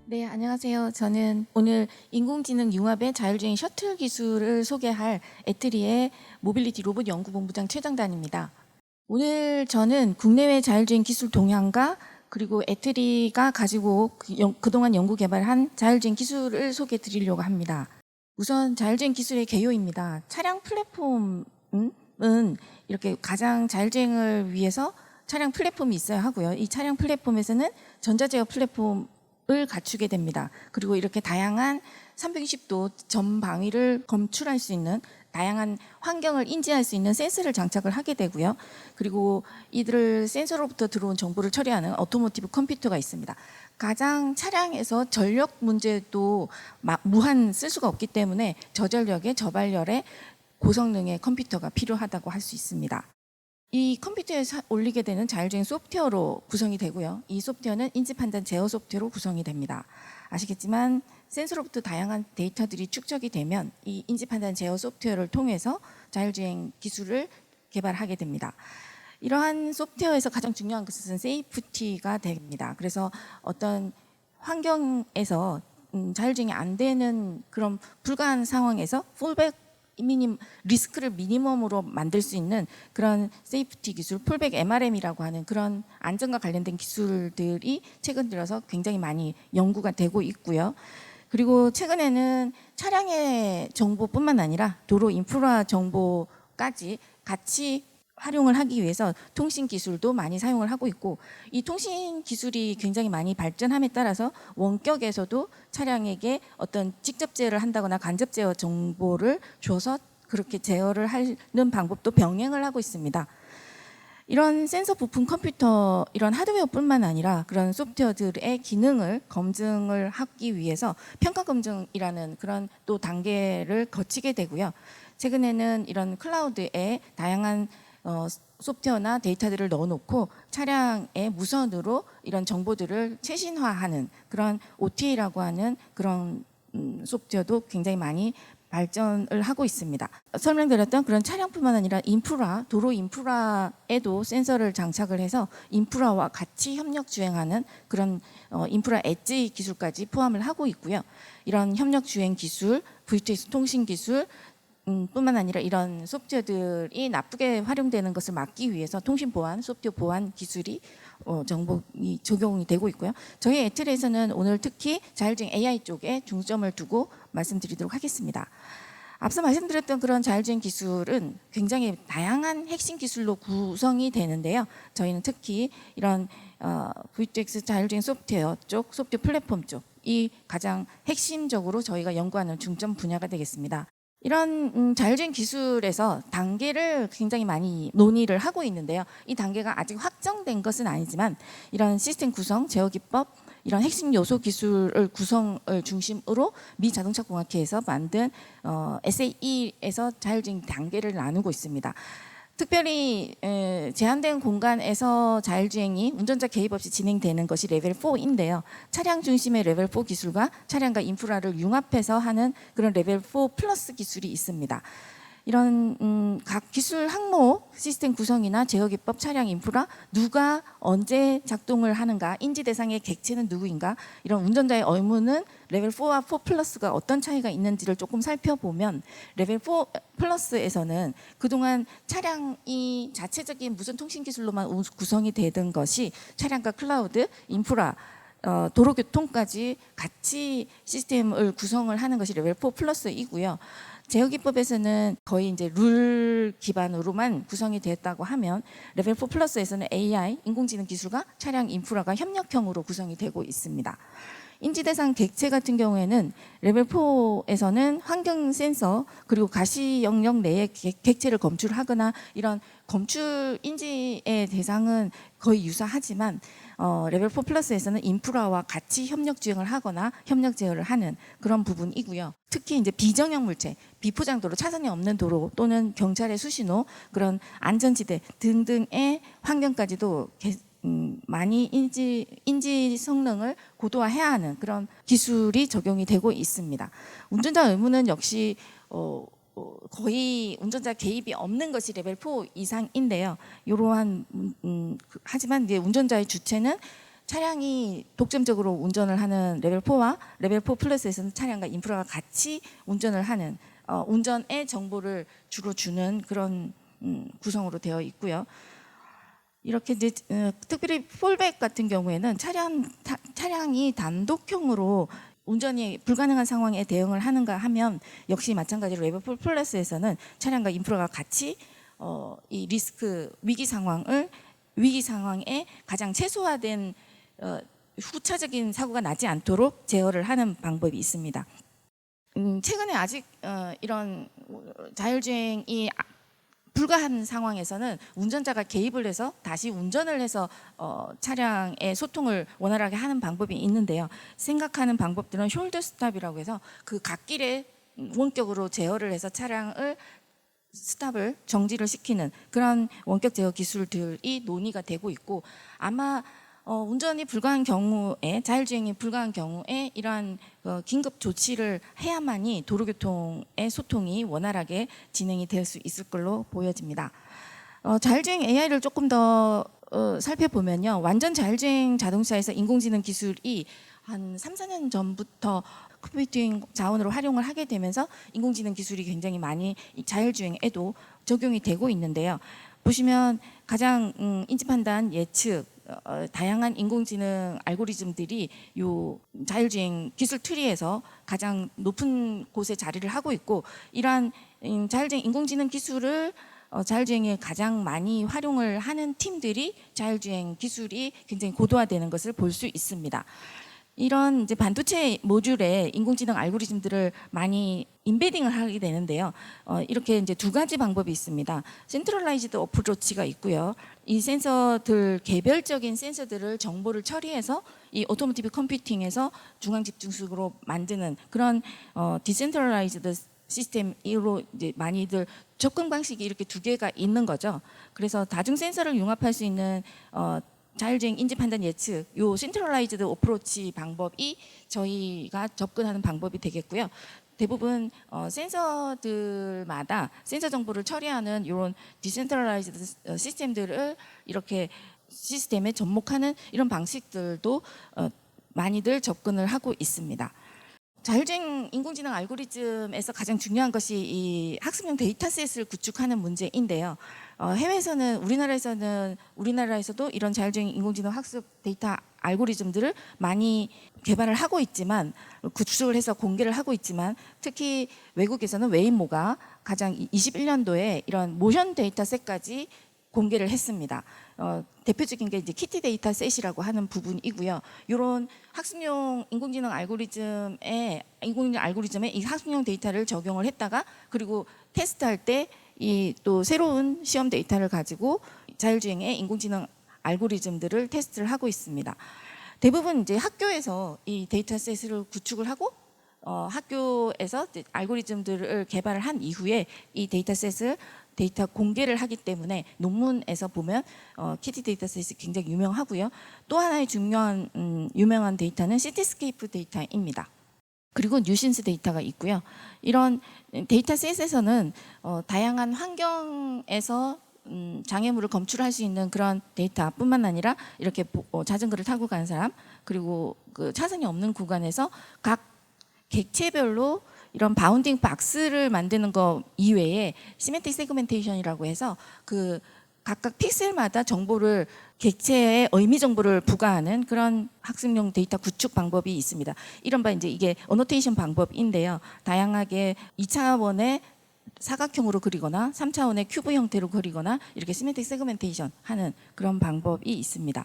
네, 안녕하세요. 저는 오늘 인공지능 융합의 자율주행 셔틀 기술을 소개할 에트리의 모빌리티 로봇 연구본부장 최정단입니다. 오늘 저는 국내외 자율주행 기술 동향과 그리고 에트리가 가지고 그동안 연구 개발한 자율주행 기술을 소개해 드리려고 합니다. 우선 자율주행 기술의 개요입니다. 차량 플랫폼은 이렇게 가장 자율주행을 위해서 차량 플랫폼이 있어야 하고요. 이 차량 플랫폼에서는 전자제어 플랫폼을 갖추게 됩니다. 그리고 이렇게 다양한 360도 전방위를 검출할 수 있는 다양한 환경을 인지할 수 있는 센서를 장착을 하게 되고요. 그리고 이들을 센서로부터 들어온 정보를 처리하는 오토모티브 컴퓨터가 있습니다. 가장 차량에서 전력 문제도 무한 쓸 수가 없기 때문에 저전력에 저발열에 고성능의 컴퓨터가 필요하다고 할 수 있습니다. 이 컴퓨터에 올리게 되는 자율주행 소프트웨어로 구성이 되고요. 이 소프트웨어는 인지판단 제어 소프트웨어로 구성이 됩니다. 아시겠지만 센서로부터 다양한 데이터들이 축적이 되면 이 인지판단 제어 소프트웨어를 통해서 자율주행 기술을 개발하게 됩니다. 이러한 소프트웨어에서 가장 중요한 것은 세이프티가 됩니다. 그래서 어떤 환경에서 자율주행이 안 되는 그런 불가한 상황에서 폴백 리스크를 미니멈으로 만들 수 있는 그런 세이프티 기술, 폴백 MRM이라고 하는 그런 안전과 관련된 기술들이 최근 들어서 굉장히 많이 연구가 되고 있고요. 그리고 최근에는 차량의 정보뿐만 아니라 도로 인프라 정보까지 같이 활용을 하기 위해서 통신 기술도 많이 사용을 하고 있고, 이 통신 기술이 굉장히 많이 발전함에 따라서 원격에서도 차량에게 어떤 직접 제어를 한다거나 간접 제어 정보를 줘서 그렇게 제어를 하는 방법도 병행을 하고 있습니다. 이런 센서 부품 컴퓨터, 이런 하드웨어뿐만 아니라 그런 소프트웨어들의 기능을 검증을 하기 위해서 평가 검증이라는 그런 또 단계를 거치게 되고요. 최근에는 이런 클라우드에 다양한 소프트웨어나 데이터들을 넣어놓고 차량의 무선으로 이런 정보들을 최신화하는 그런 OTA라고 하는 그런 소프트웨어도 굉장히 많이 발전을 하고 있습니다. 설명드렸던 그런 차량뿐만 아니라 인프라, 도로 인프라에도 센서를 장착을 해서 인프라와 같이 협력 주행하는 그런 인프라 엣지 기술까지 포함을 하고 있고요. 이런 협력 주행 기술, V2X 통신 기술, 뿐만 아니라 이런 소프트웨어들이 나쁘게 활용되는 것을 막기 위해서 통신 보안, 소프트웨어 보안 기술이 정보이 적용이 되고 있고요. 저희 에트리에서는 오늘 특히 자율주행 AI 쪽에 중점을 두고 말씀드리도록 하겠습니다. 앞서 말씀드렸던 그런 자율주행 기술은 굉장히 다양한 핵심 기술로 구성이 되는데요. 저희는 특히 이런 V2X 자율주행 소프트웨어 쪽, 소프트웨어 플랫폼 쪽이 가장 핵심적으로 저희가 연구하는 중점 분야가 되겠습니다. 이런 자율주행 기술에서 단계를 굉장히 많이 논의를 하고 있는데요. 이 단계가 아직 확정된 것은 아니지만 이런 시스템 구성, 제어 기법, 이런 핵심 요소 기술을 구성을 중심으로 미 자동차 공학회에서 만든 SAE에서 자율주행 단계를 나누고 있습니다. 특별히 제한된 공간에서 자율주행이 운전자 개입 없이 진행되는 것이 레벨 4인데요. 차량 중심의 레벨 4 기술과 차량과 인프라를 융합해서 하는 그런 레벨 4 플러스 기술이 있습니다. 이런 각 기술 항목, 시스템 구성이나 제어 기법, 차량 인프라, 누가 언제 작동을 하는가, 인지 대상의 객체는 누구인가, 이런 운전자의 의무는 레벨 4와 4 플러스가 어떤 차이가 있는지를 조금 살펴보면, 레벨 4 플러스에서는 그동안 차량이 자체적인 무선 통신 기술로만 구성이 되던 것이 차량과 클라우드, 인프라, 도로교통까지 같이 시스템을 구성을 하는 것이 레벨 4 플러스이고요. 제어기법에서는 거의 이제 룰 기반으로만 구성이 되었다고 하면, 레벨 4 플러스에서는 AI, 인공지능 기술과 차량 인프라가 협력형으로 구성이 되고 있습니다. 인지대상 객체 같은 경우에는 레벨 4에서는 환경 센서 그리고 가시 영역 내의 객체를 검출하거나 이런 검출 인지의 대상은 거의 유사하지만 레벨 4 플러스에서는 인프라와 같이 협력 주행을 하거나 협력 제어를 하는 그런 부분이고요. 특히 이제 비정형 물체, 비포장도로, 차선이 없는 도로 또는 경찰의 수신호, 그런 안전지대 등등의 환경까지도 많이 인지 성능을 고도화해야 하는 그런 기술이 적용이 되고 있습니다. 운전자 의무는 역시 거의 운전자 개입이 없는 것이 레벨 4 이상인데요. 이러한 하지만 이제 운전자의 주체는 차량이 독점적으로 운전을 하는 레벨 4와 레벨 4 플러스에서는 차량과 인프라가 같이 운전을 하는 운전의 정보를 주로 주는 그런 구성으로 되어 있고요. 이렇게 이제 특별히 폴백 같은 경우에는 차량이 단독형으로 운전이 불가능한 상황에 대응을 하는가 하면 역시 마찬가지로 레벨 4 플러스에서는 차량과 인프라가 같이 이 리스크 위기 상황에 가장 최소화된 후차적인 사고가 나지 않도록 제어를 하는 방법이 있습니다. 최근에 아직 이런 자율주행이 불가한 상황에서는 운전자가 개입을 해서 다시 운전을 해서 차량의 소통을 원활하게 하는 방법이 있는데요. 생각하는 방법들은 숄더 스탑이라고 해서 그 갓길에 원격으로 제어를 해서 차량을 스탑을 정지를 시키는 그런 원격 제어 기술들이 논의가 되고 있고, 아마 운전이 불가한 경우에, 자율주행이 불가한 경우에 이러한 긴급 조치를 해야만이 도로교통의 소통이 원활하게 진행이 될 수 있을 걸로 보여집니다. 자율주행 AI를 조금 더 살펴보면요, 완전 자율주행 자동차에서 인공지능 기술이 한 3, 4년 전부터 컴퓨팅 자원으로 활용을 하게 되면서 인공지능 기술이 굉장히 많이 자율주행에도 적용이 되고 있는데요. 보시면 가장 인지판단, 예측, 다양한 인공지능 알고리즘들이 요 자율주행 기술 트리에서 가장 높은 곳에 자리를 하고 있고, 이러한 자율주행 인공지능 기술을 자율주행에 가장 많이 활용을 하는 팀들이 자율주행 기술이 굉장히 고도화되는 것을 볼 수 있습니다. 이런 이제 반도체 모듈에 인공지능 알고리즘들을 많이 인베딩을 하게 되는데요. 이렇게 이제 두 가지 방법이 있습니다. 센트럴라이즈드 어프로치가 있고요. 이 센서들, 개별적인 센서들을 정보를 처리해서 이 오토모티브 컴퓨팅에서 중앙 집중식으로 만드는 그런 디센트럴라이즈드 시스템으로 이제 많이들 접근 방식이 이렇게 두 개가 있는 거죠. 그래서 다중 센서를 융합할 수 있는 자율주행 인지 판단 예측, 요 센트럴라이즈드 어프로치 방법이 저희가 접근하는 방법이 되겠고요. 대부분 센서들마다 센서 정보를 처리하는 이런 디센트럴라이즈드 시스템들을 이렇게 시스템에 접목하는 이런 방식들도 많이들 접근을 하고 있습니다. 자율주행 인공지능 알고리즘에서 가장 중요한 것이 이 학습용 데이터셋을 구축하는 문제인데요. 해외에서는 우리나라에서도 이런 자율주행 인공지능 학습 데이터 알고리즘들을 많이 개발을 하고 있지만, 구축을 해서 공개를 하고 있지만, 특히 외국에서는 웨이모가 가장 21년도에 이런 모션 데이터셋까지 공개를 했습니다. 대표적인 게 이제 키티 데이터셋이라고 하는 부분이고요. 이런 학습용 인공지능 알고리즘에 이 학습용 데이터를 적용을 했다가, 그리고 테스트할 때 이 또 새로운 시험 데이터를 가지고 자율주행의 인공지능 알고리즘들을 테스트를 하고 있습니다. 대부분 이제 학교에서 이 데이터셋을 구축을 하고 학교에서 알고리즘들을 개발을 한 이후에 이 데이터 공개를 하기 때문에 논문에서 보면 키티 데이터셋이 굉장히 유명하고요. 또 하나의 중요한 유명한 데이터는 시티스케이프 데이터입니다. 그리고 뉴신스 데이터가 있고요. 이런 데이터셋에서는 다양한 환경에서 장애물을 검출할 수 있는 그런 데이터뿐만 아니라 이렇게 자전거를 타고 가는 사람, 그리고 그 차선이 없는 구간에서 각 객체별로 이런 바운딩 박스를 만드는 거 이외에 시멘틱 세그멘테이션이라고 해서 그 각각 픽셀마다 정보를, 객체의 의미 정보를 부과하는 그런 학습용 데이터 구축 방법이 있습니다. 이른바 이제 이게 어노테이션 방법인데요. 다양하게 2차원의 사각형으로 그리거나 3차원의 큐브 형태로 그리거나 이렇게 시멘틱 세그멘테이션 하는 그런 방법이 있습니다.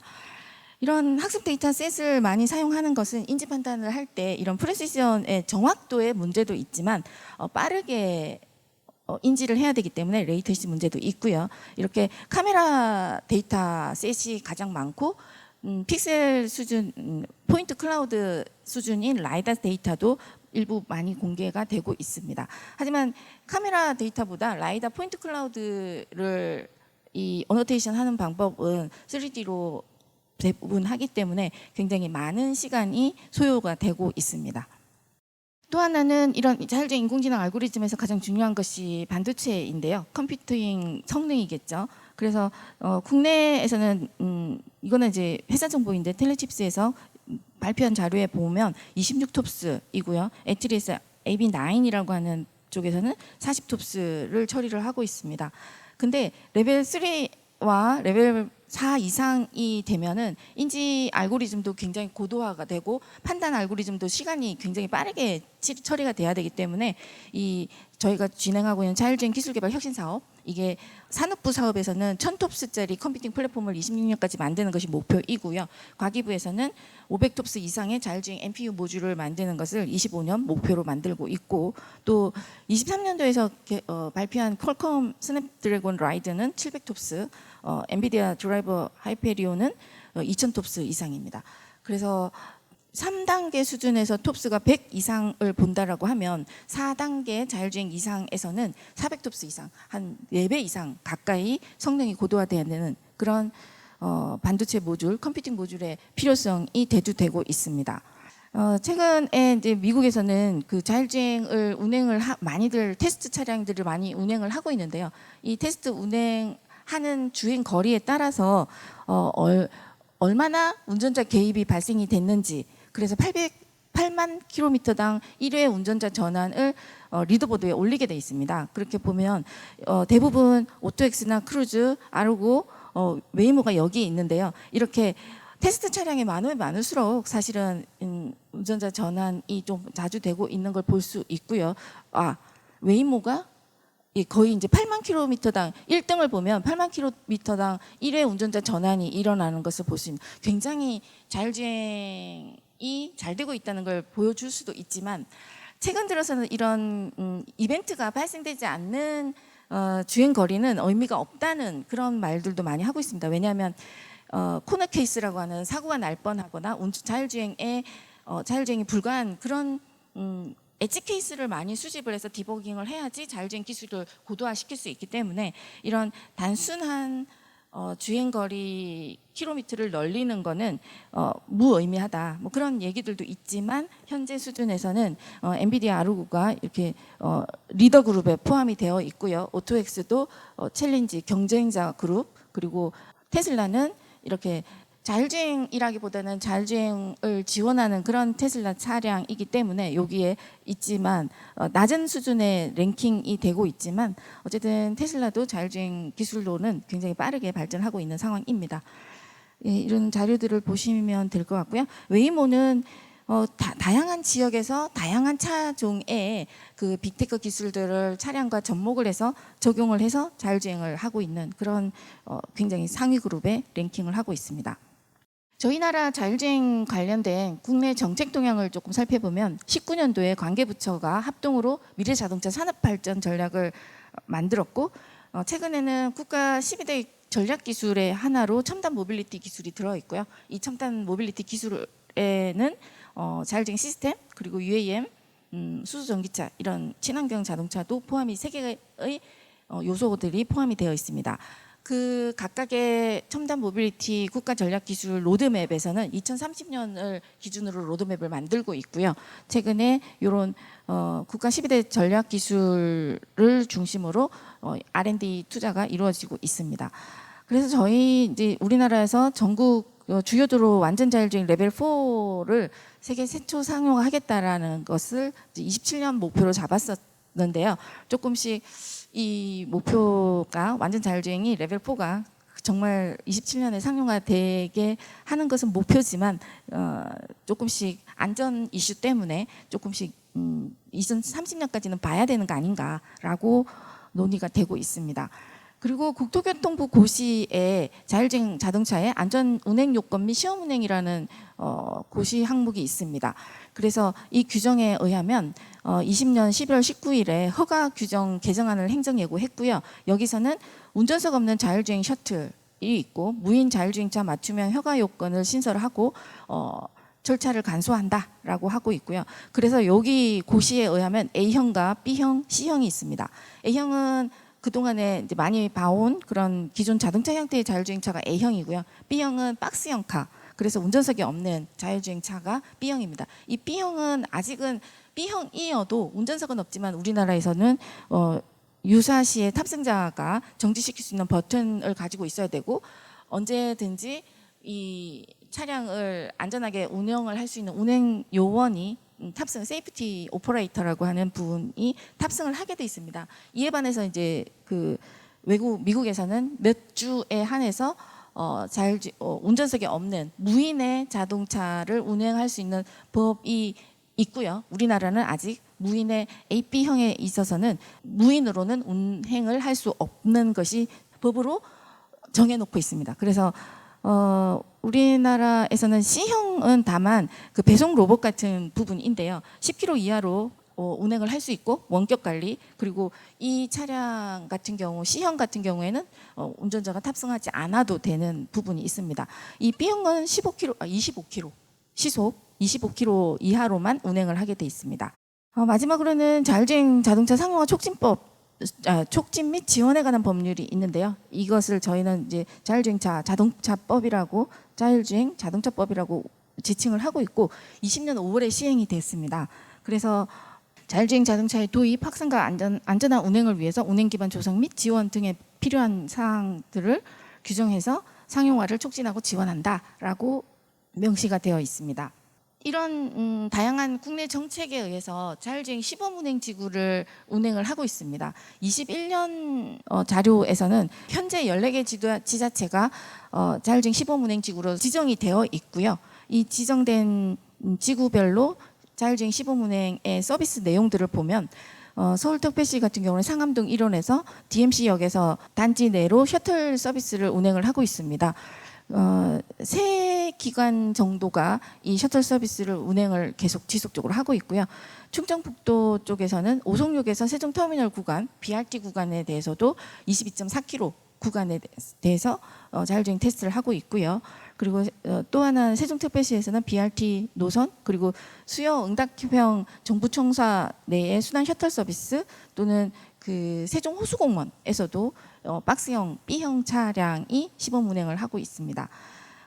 이런 학습 데이터셋을 많이 사용하는 것은 인지 판단을 할 때 이런 프레시션의 정확도의 문제도 있지만 빠르게 인지를 해야 되기 때문에 레이턴시 문제도 있고요. 이렇게 카메라 데이터셋이 가장 많고 픽셀 수준, 포인트 클라우드 수준인 라이다 데이터도 일부 많이 공개가 되고 있습니다. 하지만 카메라 데이터보다 라이다 포인트 클라우드를 이 어노테이션 하는 방법은 3D로 대부분 하기 때문에 굉장히 많은 시간이 소요가 되고 있습니다. 또 하나는 이런 자율주행 인공지능 알고리즘에서 가장 중요한 것이 반도체인데요. 컴퓨팅 성능이겠죠. 그래서 국내에서는 이거는 이제 회사 정보인데 텔레칩스에서 발표한 자료에 보면 26톱스이고요. 애트리에서 AB9이라고 하는 쪽에서는 40톱스를 처리를 하고 있습니다. 근데 레벨 3와 레벨 4 이상이 되면은 인지 알고리즘도 굉장히 고도화가 되고 판단 알고리즘도 시간이 굉장히 빠르게 처리가 돼야 되기 때문에 이 저희가 진행하고 있는 자율주행 기술개발 혁신 사업, 이게 산업부 사업에서는 1000톱스짜리 컴퓨팅 플랫폼을 26년까지 만드는 것이 목표이고요. 과기부에서는 500톱스 이상의 자율주행 NPU 모듈을 만드는 것을 25년 목표로 만들고 있고, 또 23년도에서 발표한 퀄컴 스냅드래곤 라이드는 700톱스, 엔비디아 드라이버 하이페리온은 2000톱스 이상입니다. 그래서 3단계 수준에서 톱스가 100 이상을 본다라고 하면 4단계 자율주행 이상에서는 400톱스 이상, 한 4배 이상 가까이 성능이 고도화되는 그런 반도체 모듈, 컴퓨팅 모듈의 필요성이 대두되고 있습니다. 최근에 이제 미국에서는 그 자율주행을 운행을 많이들 테스트 차량들을 많이 운행을 하고 있는데요. 이 테스트 운행하는 주행 거리에 따라서 얼마나 운전자 개입이 발생이 됐는지, 그래서 8만 킬로미터당 1회 운전자 전환을 리더보드에 올리게 돼 있습니다. 그렇게 보면 대부분 오토엑스나 크루즈, 아르고, 웨이모가 여기 있는데요. 이렇게 테스트 차량이 많으면 많을수록 사실은 운전자 전환이 좀 자주 되고 있는 걸 볼 수 있고요. 웨이모가 거의 이제 8만 킬로미터당 1등을 보면 8만 킬로미터당 1회 운전자 전환이 일어나는 것을 볼 수 있습니다. 굉장히 자율주행이 잘 되고 있다는 걸 보여줄 수도 있지만, 최근 들어서는 이런 이벤트가 발생되지 않는 주행 거리는 의미가 없다는 그런 말들도 많이 하고 있습니다. 왜냐하면 코너 케이스라고 하는 사고가 날 뻔하거나 자율주행이 불가한 그런 엣지 케이스를 많이 수집을 해서 디버깅을 해야지 자율주행 기술을 고도화시킬 수 있기 때문에, 이런 단순한 주행거리 킬로미터를 늘리는 거는 무의미하다, 뭐 그런 얘기들도 있지만, 현재 수준에서는 엔비디아 아르고가 이렇게 리더 그룹에 포함이 되어 있고요. 오토엑스도 챌린지 경쟁자 그룹, 그리고 테슬라는 이렇게 자율주행이라기보다는 자율주행을 지원하는 그런 테슬라 차량이기 때문에 여기에 있지만, 낮은 수준의 랭킹이 되고 있지만, 어쨌든 테슬라도 자율주행 기술로는 굉장히 빠르게 발전하고 있는 상황입니다. 예, 이런 자료들을 보시면 될 것 같고요. 웨이모는 다양한 지역에서 다양한 차종의 그 빅테크 기술들을 차량과 접목을 해서 적용을 해서 자율주행을 하고 있는 그런 굉장히 상위 그룹에 랭킹을 하고 있습니다. 저희 나라 자율주행 관련된 국내 정책 동향을 조금 살펴보면, 19년도에 관계부처가 합동으로 미래자동차 산업발전 전략을 만들었고, 최근에는 국가 12대 전략기술의 하나로 첨단 모빌리티 기술이 들어있고요. 이 첨단 모빌리티 기술에는 자율주행 시스템, 그리고 UAM, 수소전기차, 이런 친환경 자동차도 포함이 3개의 요소들이 포함이 되어 있습니다. 그 각각의 첨단 모빌리티 국가 전략 기술 로드맵에서는 2030년을 기준으로 로드맵을 만들고 있고요. 최근에 이런 국가 12대 전략 기술을 중심으로 R&D 투자가 이루어지고 있습니다. 그래서 저희 이제 우리나라에서 전국 주요 도로 완전 자율주행 레벨 4를 세계 최초 상용하겠다라는 것을 27년 목표로 잡았었는데요. 조금씩 이 목표가, 완전 자율주행이 레벨 4가 정말 27년에 상용화되게 하는 것은 목표지만, 조금씩 안전 이슈 때문에 조금씩 2030년까지는 봐야 되는 거 아닌가라고 논의가 되고 있습니다. 그리고 국토교통부 고시에 자율주행 자동차의 안전 운행 요건 및 시험 운행이라는 고시 항목이 있습니다. 그래서 이 규정에 의하면 20년 11월 19일에 허가 규정 개정안을 행정예고했고요. 여기서는 운전석 없는 자율주행 셔틀이 있고 무인 자율주행차 맞춤형 허가 요건을 신설하고 절차를 간소화한다라고 하고 있고요. 그래서 여기 고시에 의하면 A형과 B형, C형이 있습니다. A형은 그동안에 이제 많이 봐온 그런 기존 자동차 형태의 자율주행차가 A형이고요. B형은 박스형 카, 그래서 운전석이 없는 자율주행차가 B형입니다. 이 B형은 아직은 B형이어도 운전석은 없지만 우리나라에서는 유사시에 탑승자가 정지시킬 수 있는 버튼을 가지고 있어야 되고 언제든지 이 차량을 안전하게 운영을 할 수 있는 운행 요원이 탑승 세이프티 오퍼레이터라고 하는 분이 탑승을 하게 돼 있습니다. 이에 반해서 이제 그 미국에서는 몇 주에 한해서 운전석이 없는 무인의 자동차를 운행할 수 있는 법이 있고요. 우리나라는 아직 무인의 AB형에 있어서는 무인으로는 운행을 할 수 없는 것이 법으로 정해놓고 있습니다. 그래서 우리나라에서는 C형은 다만 그 배송 로봇 같은 부분인데요. 10km 이하로 운행을 할 수 있고 원격 관리, 그리고 이 차량 같은 경우 C형 같은 경우에는 운전자가 탑승하지 않아도 되는 부분이 있습니다. 이 B형은 25km 시속 25km 이하로만 운행을 하게 돼 있습니다. 마지막으로는 자율주행 자동차 상용화 촉진 및 지원에 관한 법률이 있는데요. 이것을 저희는 이제 자율주행 자동차법이라고 지칭을 하고 있고 20년 5월에 시행이 됐습니다. 그래서 자율주행 자동차의 도입, 확산과 안전한 운행을 위해서 운행 기반 조성 및 지원 등에 필요한 사항들을 규정해서 상용화를 촉진하고 지원한다라고 명시가 되어 있습니다. 이런 다양한 국내 정책에 의해서 자율주행 시범운행지구를 운행을 하고 있습니다. 21년 자료에서는 현재 14개 지자체가 자율주행 시범운행지구로 지정이 되어 있고요. 이 지정된 지구별로 자율주행 시범운행의 서비스 내용들을 보면 서울특별시 같은 경우는 상암동 1원에서 DMC역에서 단지 내로 셔틀 서비스를 운행을 하고 있습니다. 3기관 정도가 이 셔틀 서비스를 운행을 계속 지속적으로 하고 있고요. 충청북도 쪽에서는 오송역에서 세종터미널 구간, BRT 구간에 대해서도 22.4km 구간에 대해서 자율주행 테스트를 하고 있고요. 그리고 또 하나 세종특별시에서는 BRT 노선, 그리고 수여응답형 정부청사 내의 순환 셔틀 서비스 또는 그 세종 호수공원에서도 박스형 B형 차량이 시범 운행을 하고 있습니다.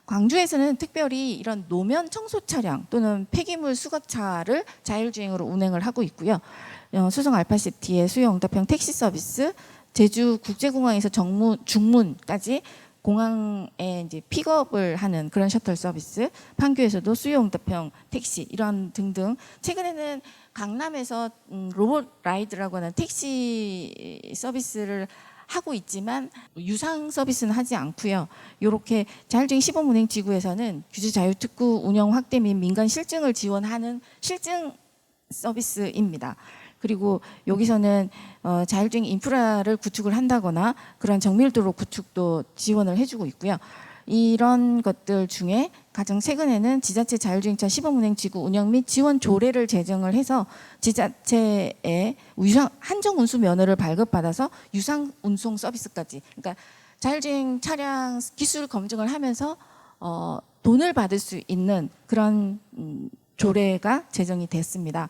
광주에서는 특별히 이런 노면 청소 차량 또는 폐기물 수거차를 자율주행으로 운행을 하고 있고요. 수성 알파시티의 수요응답형 택시 서비스, 제주 국제공항에서 중문까지 공항에 이제 픽업을 하는 그런 셔틀 서비스, 판교에서도 수요응답형 택시 이런 등등. 최근에는 강남에서 로봇 라이드라고 하는 택시 서비스를 하고 있지만 유상 서비스는 하지 않고요. 이렇게 자율주행 시범운행 지구에서는 규제 자율특구 운영 확대 및 민간 실증을 지원하는 실증 서비스입니다. 그리고 여기서는 자율주행 인프라를 구축을 한다거나 그런 정밀도로 구축도 지원을 해주고 있고요. 이런 것들 중에 가장 최근에는 지자체 자율주행차 시범운행 지구 운영 및 지원 조례를 제정을 해서 지자체에 한정 운수 면허를 발급받아서 유상 운송 서비스까지, 그러니까 자율주행 차량 기술 검증을 하면서 돈을 받을 수 있는 그런 조례가 제정이 됐습니다.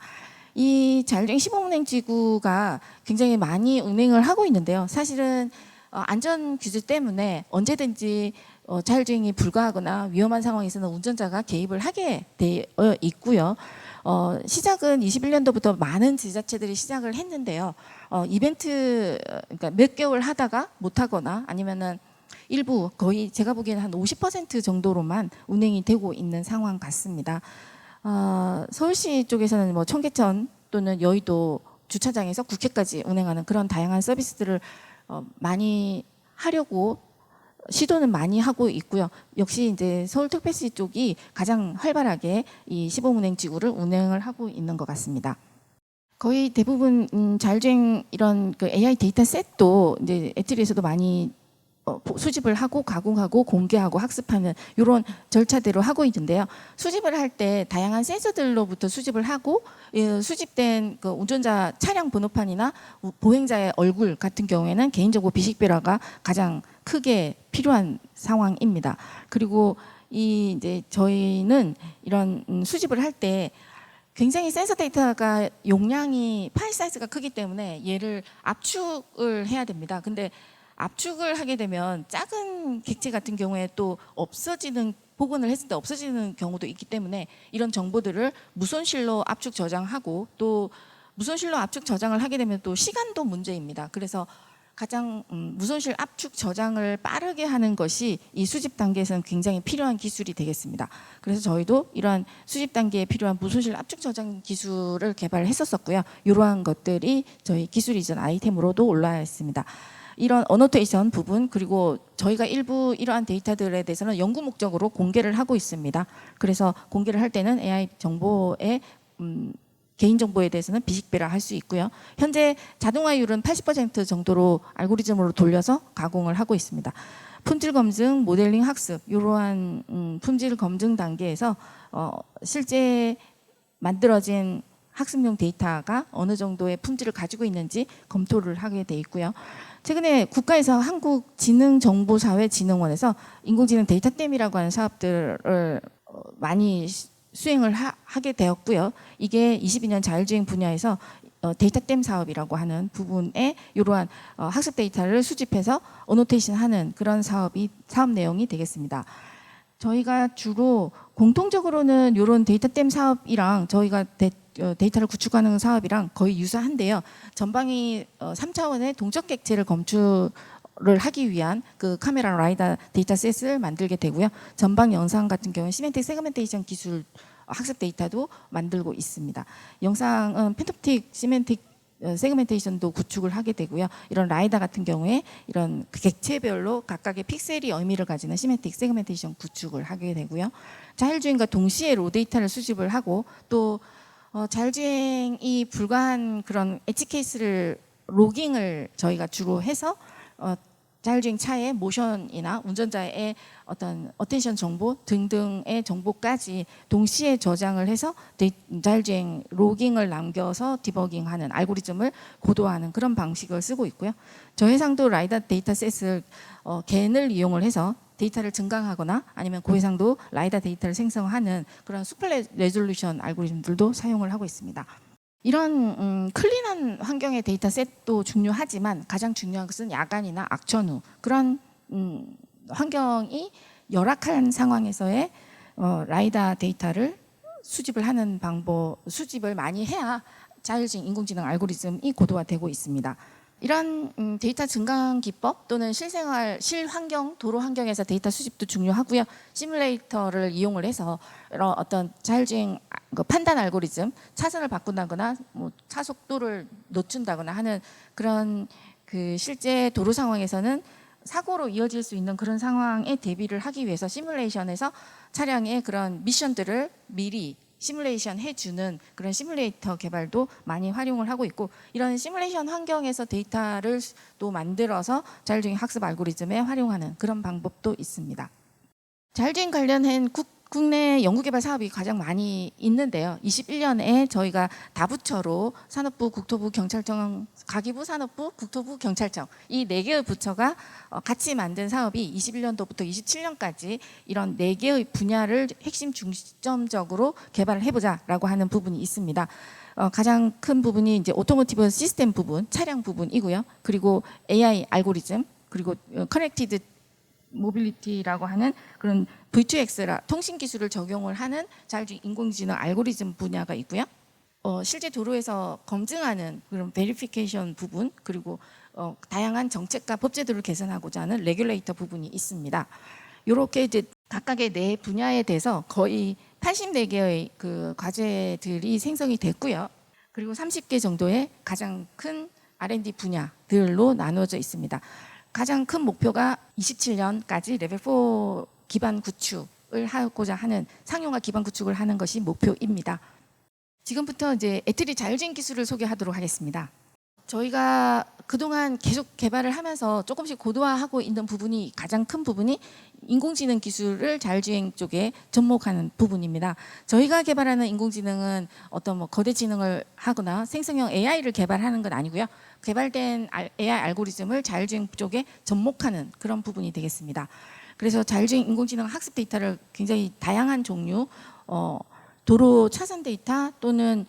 이 자율주행 시범운행 지구가 굉장히 많이 운행을 하고 있는데요. 사실은 안전 규제 때문에 언제든지 자율주행이 불가하거나 위험한 상황에서는 운전자가 개입을 하게 되어 있고요. 시작은 21년도부터 많은 지자체들이 시작을 했는데요. 이벤트 그러니까 몇 개월 하다가 못하거나 아니면은 일부 거의 제가 보기에는 한 50% 정도로만 운행이 되고 있는 상황 같습니다. 서울시 쪽에서는 뭐 청계천 또는 여의도 주차장에서 국회까지 운행하는 그런 다양한 서비스들을 많이 하려고 시도는 많이 하고 있고요. 역시 이제 서울특별시 쪽이 가장 활발하게 이 시범운행 지구를 운행을 하고 있는 것 같습니다. 거의 대부분 자율주행 이런 그 AI 데이터셋도 이제 애트리에서도 많이 수집을 하고 가공하고 공개하고 학습하는 이런 절차대로 하고 있는데요. 수집을 할 때 다양한 센서들로부터 수집을 하고 수집된 그 운전자 차량 번호판이나 보행자의 얼굴 같은 경우에는 개인정보 비식별화가 가장 크게 필요한 상황입니다. 그리고 이제 저희는 이런 수집을 할 때 굉장히 센서 데이터가 용량이 파일 사이즈가 크기 때문에 얘를 압축을 해야 됩니다. 근데 압축을 하게 되면 작은 객체 같은 경우에 또 없어지는 복원을 했을 때 없어지는 경우도 있기 때문에 이런 정보들을 무손실로 압축 저장하고, 또 무손실로 압축 저장을 하게 되면 또 시간도 문제입니다. 그래서 가장 무손실 압축 저장을 빠르게 하는 것이 이 수집 단계에서는 굉장히 필요한 기술이 되겠습니다. 그래서 저희도 이러한 수집 단계에 필요한 무손실 압축 저장 기술을 개발했었고요. 이러한 것들이 저희 기술 이전 아이템으로도 올라와 있습니다. 이런 어노테이션 부분, 그리고 저희가 일부 이러한 데이터들에 대해서는 연구 목적으로 공개를 하고 있습니다. 그래서 공개를 할 때는 AI 정보의 개인정보에 대해서는 비식별화 할 수 있고요. 현재 자동화율은 80% 정도로 알고리즘으로 돌려서 가공을 하고 있습니다. 품질 검증, 모델링 학습, 이러한 품질 검증 단계에서 실제 만들어진 학습용 데이터가 어느 정도의 품질을 가지고 있는지 검토를 하게 돼 있고요. 최근에 국가에서 한국지능정보사회진흥원에서 인공지능 데이터댐이라고 하는 사업들을 많이 수행을 하게 되었고요. 이게 22년 자율주행 분야에서 데이터댐 사업이라고 하는 부분에 이러한 학습 데이터를 수집해서 어노테이션하는 그런 사업 내용이 되겠습니다. 저희가 주로 공통적으로는 이런 데이터댐 사업이랑 저희가 데이터를 구축하는 사업이랑 거의 유사한데요. 전방위 3차원의 동적 객체를 검출을 하기 위한 그 카메라 라이다 데이터셋을 만들게 되고요. 전방 영상 같은 경우는 시멘틱 세그멘테이션 기술 학습 데이터도 만들고 있습니다. 영상은 펜톱틱 시멘틱 세그멘테이션도 구축을 하게 되고요. 이런 라이다 같은 경우에 이런 객체별로 각각의 픽셀이 의미를 가지는 시멘틱 세그멘테이션 구축을 하게 되고요. 자율주행과 동시에 로 데이터를 수집을 하고, 또 자율주행이 불가한 그런 엣지 케이스를 로깅을 저희가 주로 해서 자율주행 차의 모션이나 운전자의 어떤 어텐션 정보 등등의 정보까지 동시에 저장을 해서 자율주행 로깅을 남겨서 디버깅하는 알고리즘을 고도화하는 그런 방식을 쓰고 있고요. 저해상도 라이다 데이터셋을 겐을 이용을 해서 데이터를 증강하거나 아니면 고해상도 라이다 데이터를 생성하는 그런 슈퍼 레졸루션 알고리즘들도 사용을 하고 있습니다. 이런 클린한 환경의 데이터셋도 중요하지만 가장 중요한 것은 야간이나 악천 후 그런 환경이 열악한 상황에서의 라이다 데이터를 수집을 하는 방법, 수집을 많이 해야 자율주행 인공지능 알고리즘이 고도화되고 있습니다. 이런 데이터 증강 기법 또는 실생활, 실환경, 도로 환경에서 데이터 수집도 중요하고요. 시뮬레이터를 이용을 해서 어떤 자율주행 판단 알고리즘, 차선을 바꾼다거나 뭐 차속도를 늦춘다거나 하는 그런 그 실제 도로 상황에서는 사고로 이어질 수 있는 그런 상황에 대비를 하기 위해서 시뮬레이션에서 차량의 그런 미션들을 미리 시뮬레이션 해주는 그런 시뮬레이터 개발도 많이 활용을 하고 있고, 이런 시뮬레이션 환경에서 데이터를 또 만들어서 자율주행 학습 알고리즘에 활용하는 그런 방법도 있습니다. 자율주행 관련한 국내 연구개발 사업이 가장 많이 있는데요. 21년에 저희가 다부처로 산업부, 국토부, 경찰청, 가기부, 산업부, 국토부, 경찰청 이 4개의 부처가 같이 만든 사업이 21년도부터 27년까지 이런 4개의 분야를 핵심 중점적으로 개발을 해보자라고 하는 부분이 있습니다. 가장 큰 부분이 이제 오토모티브 시스템 부분, 차량 부분이고요. 그리고 AI 알고리즘, 그리고 커넥티드 모빌리티라고 하는 그런 V2X라 통신 기술을 적용을 하는 자율주행 인공지능 알고리즘 분야가 있고요. 실제 도로에서 검증하는 그런 베리피케이션 부분, 그리고 다양한 정책과 법제도를 개선하고자 하는 레귤레이터 부분이 있습니다. 이렇게 이제 각각의 네 분야에 대해서 거의 84개의 그 과제들이 생성이 됐고요. 그리고 30개 정도의 가장 큰 R&D 분야들로 나누어져 있습니다. 가장 큰 목표가 27년까지 레벨 4 기반 구축을 하고자 하는 상용화 기반 구축을 하는 것이 목표입니다. 지금부터 이제 애트리 자율주행 기술을 소개하도록 하겠습니다. 저희가 그동안 계속 개발을 하면서 조금씩 고도화하고 있는 부분이, 가장 큰 부분이 인공지능 기술을 자율주행 쪽에 접목하는 부분입니다. 저희가 개발하는 인공지능은 어떤 뭐 거대 지능을 하거나 생성형 AI를 개발하는 건 아니고요. 개발된 AI 알고리즘을 자율주행 쪽에 접목하는 그런 부분이 되겠습니다. 그래서 자율주행 인공지능 학습 데이터를 굉장히 다양한 종류, 도로 차선 데이터 또는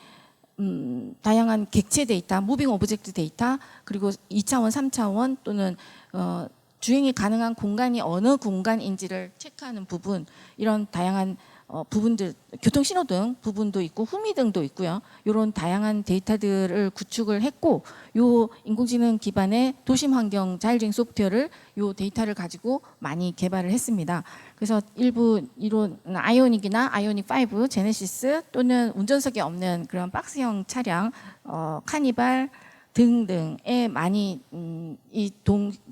다양한 객체 데이터, 무빙 오브젝트 데이터, 그리고 2차원, 3차원 또는 주행이 가능한 공간이 어느 공간인지를 체크하는 부분, 이런 다양한 부분들, 교통신호등 부분도 있고 후미등도 있고요. 이런 다양한 데이터들을 구축을 했고, 요 인공지능 기반의 도심 환경 자율주행 소프트웨어를 요 데이터를 가지고 많이 개발을 했습니다. 그래서 일부 이론 아이오닉이나 아이오닉 5, 제네시스 또는 운전석이 없는 그런 박스형 차량, 카니발 등등에 많이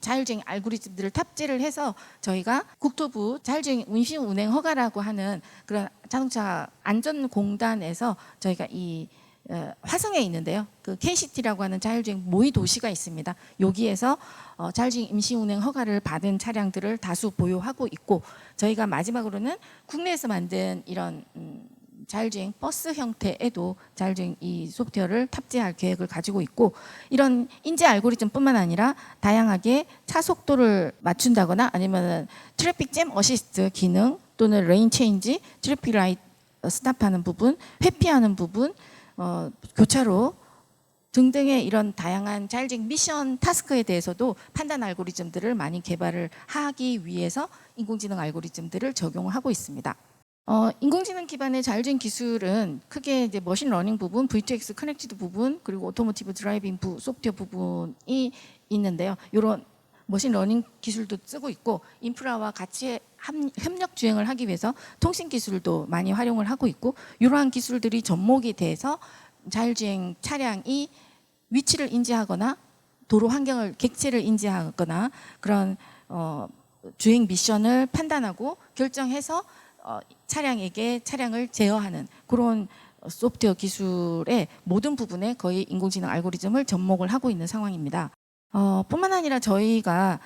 자율주행 알고리즘들을 탑재를 해서 저희가 국토부 자율주행 운시 운행 허가라고 하는 그런 자동차 안전공단에서 저희가 이 화성에 있는데요. 그 K시티라고 하는 자율주행 모의 도시가 있습니다. 여기에서 자율주행 임시 운행 허가를 받은 차량들을 다수 보유하고 있고, 저희가 마지막으로는 국내에서 만든 이런 자율주행 버스 형태에도 자율주행 이 소프트웨어를 탑재할 계획을 가지고 있고, 이런 인지 알고리즘뿐만 아니라 다양하게 차 속도를 맞춘다거나 아니면 트래픽 잼 어시스트 기능 또는 레인 체인지, 트래픽 라이트 스탑하는 부분, 회피하는 부분, 교차로 등등의 이런 다양한 자율주행 미션 타스크에 대해서도 판단 알고리즘들을 많이 개발을 하기 위해서 인공지능 알고리즘들을 적용하고 있습니다. 인공지능 기반의 자율주행 기술은 크게 이제 머신러닝 부분, V2X 커넥티드 부분, 그리고 오토모티브 드라이빙 소프트웨어 부분이 있는데요. 이런 머신러닝 기술도 쓰고 있고, 인프라와 같이 협력 주행을 하기 위해서 통신 기술도 많이 활용을 하고 있고, 이러한 기술들이 접목이 돼서 자율주행 차량이 위치를 인지하거나 도로 환경을 객체를 인지하거나 그런 주행 미션을 판단하고 결정해서 차량에게 차량을 제어하는 그런 소프트웨어 기술의 모든 부분에 거의 인공지능 알고리즘을 접목을 하고 있는 상황입니다. 뿐만 아니라 저희가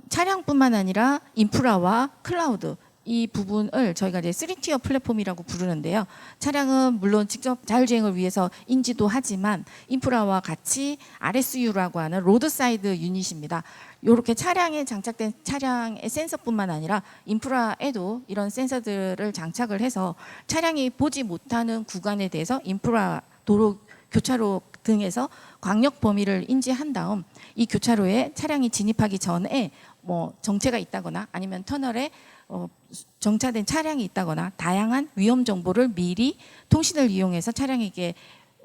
차량뿐만 아니라 인프라와 클라우드 이 부분을 저희가 이제 3티어 플랫폼이라고 부르는데요. 차량은 물론 직접 자율주행을 위해서 인지도 하지만 인프라와 같이 RSU라고 하는 로드사이드 유닛입니다. 이렇게 차량에 장착된 차량의 센서뿐만 아니라 인프라에도 이런 센서들을 장착을 해서 차량이 보지 못하는 구간에 대해서 인프라, 도로, 교차로 등에서 광역 범위를 인지한 다음 이 교차로에 차량이 진입하기 전에 뭐 정체가 있다거나 아니면 터널에 정차된 차량이 있다거나 다양한 위험 정보를 미리 통신을 이용해서 차량에게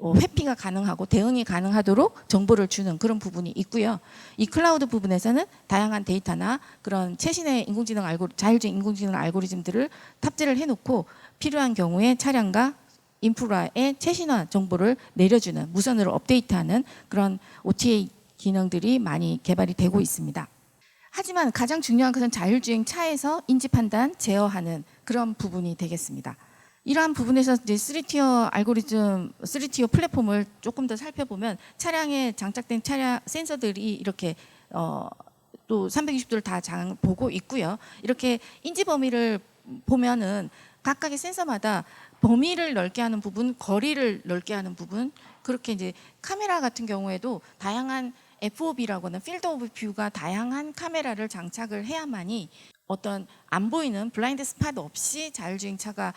회피가 가능하고 대응이 가능하도록 정보를 주는 그런 부분이 있고요. 이 클라우드 부분에서는 다양한 데이터나 그런 최신의 자율주행 인공지능 알고리즘들을 탑재를 해놓고 필요한 경우에 차량과 인프라의 최신화 정보를 내려주는 무선으로 업데이트하는 그런 OTA 기능들이 많이 개발이 되고 있습니다. 하지만 가장 중요한 것은 자율주행 차에서 인지 판단, 제어하는 그런 부분이 되겠습니다. 이러한 부분에서 이제 3티어 알고리즘, 3티어 플랫폼을 조금 더 살펴보면 차량에 장착된 차량 센서들이 이렇게 또 360도를 다 보고 있고요. 이렇게 인지 범위를 보면은 각각의 센서마다 범위를 넓게 하는 부분, 거리를 넓게 하는 부분, 그렇게 이제 카메라 같은 경우에도 다양한 FOV라고 하는 필드 오브 뷰가 다양한 카메라를 장착을 해야만이 어떤 안 보이는 블라인드 스팟 없이 자율주행차가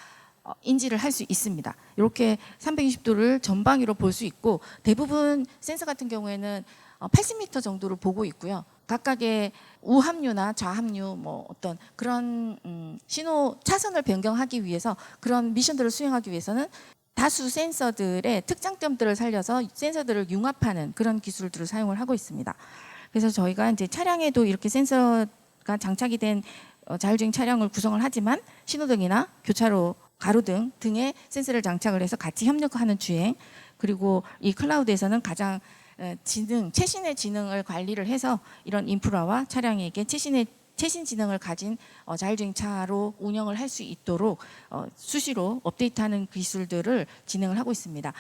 인지를 할 수 있습니다. 이렇게 360도를 전방위로 볼 수 있고 대부분 센서 같은 경우에는 80m 정도를 보고 있고요. 각각의 우합류나 좌합류 뭐 어떤 그런 신호 차선을 변경하기 위해서 그런 미션들을 수행하기 위해서는 다수 센서들의 특장점들을 살려서 센서들을 융합하는 그런 기술들을 사용을 하고 있습니다. 그래서 저희가 이제 차량에도 이렇게 센서가 장착이 된 자율주행 차량을 구성을 하지만 신호등이나 교차로, 가로등 등의 센서를 장착을 해서 같이 협력하는 주행, 그리고 이 클라우드에서는 가장 최신의 지능을 관리를 해서 이런 인프라와 차량에게 최신 지능을 가진 자율주행 차로 운영을 할 수 있도록 수시로 업데이트하는 기술들을 진행을 하고 있습니다.